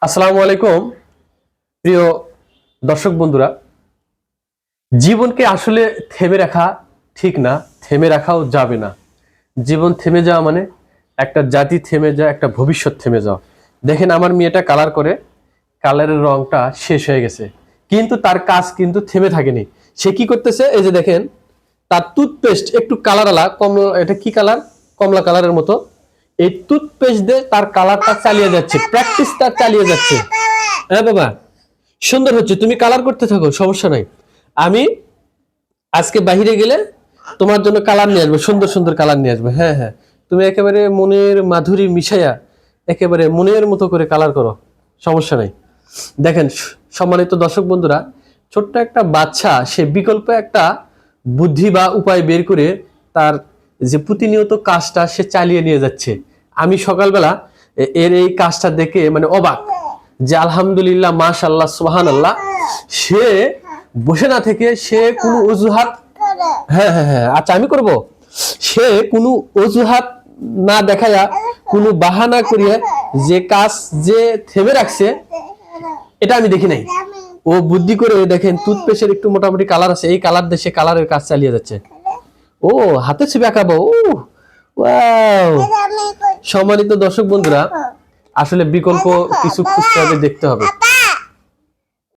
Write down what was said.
আসসালামু আলাইকুম প্রিয় দর্শক বন্ধুরা। জীবনকে আসলে থেমে রাখা ঠিক না, থেমে রাখাও যাবে না। জীবন থেমে যাওয়া মানে একটা জাতি থেমে যাওয়া, একটা ভবিষ্যৎ থেমে যাওয়া। দেখেন আমার মেয়েটা কালার করে, কালারের রংটা শেষ হয়ে গেছে, কিন্তু তার কাজ কিন্তু থেমে থাকেনি। সে কি করতেছে, এই যে দেখেন তার টুথপেস্ট একটু কালার আলা কমলা, এটা কি কালার, কমলা কালারের মতো। এই টুথপেস্ট দিয়ে তার কালারটা চালিয়ে যাচ্ছে, প্র্যাকটিসটা চালিয়ে যাচ্ছে। হ্যাঁ বাবা, সুন্দর হচ্ছে, তুমি কালার করতে থাকো, সমস্যা নাই। আমি আজকে বাহিরে গেলে তোমার জন্য কালার নিয়ে আসবো, সুন্দর সুন্দর কালার নিয়ে আসবো। হ্যাঁ হ্যাঁ, তুমি একেবারে মনের মাধুরী মিশাইয়া একেবারে মনের মতো করে কালার করো, সমস্যা নাই। দেখেন সম্মানিত দর্শক বন্ধুরা, ছোট্ট একটা বাচ্চা সে বিকল্প একটা বুদ্ধি বা উপায় বের করে তার যে প্রতিনিয়ত কাজটা সে চালিয়ে নিয়ে যাচ্ছে। আমি সকালবেলা এর এই কাজটা দেখে মানে অবাক, যে আলহামদুলিল্লাহ মাশাআল্লাহ সুবহানাল্লাহ। সে বসে না থেকে সে কোনো অজুহাত, হ্যাঁ হ্যাঁ হ্যাঁ আচ্ছা আমি করব, সে কোনো অজুহাত না দেখায়া, কোনো বাহানা করিয়া যে কাজ যে থেমে রাখছে, এটা আমি দেখি নাই। ও বুদ্ধি করে দেখেন টুথপেস্টের একটু মোটামুটি কালার আছে, এই কালার দিয়ে সে কালারের কাজ চালিয়ে যাচ্ছে। ও হাতে ছবি আঁকাবো, ও ওয়াও। সম্মানিত দর্শক বন্ধুরা, আসলে বিকল্প কিছু খুঁজতে হবে, দেখতে হবে।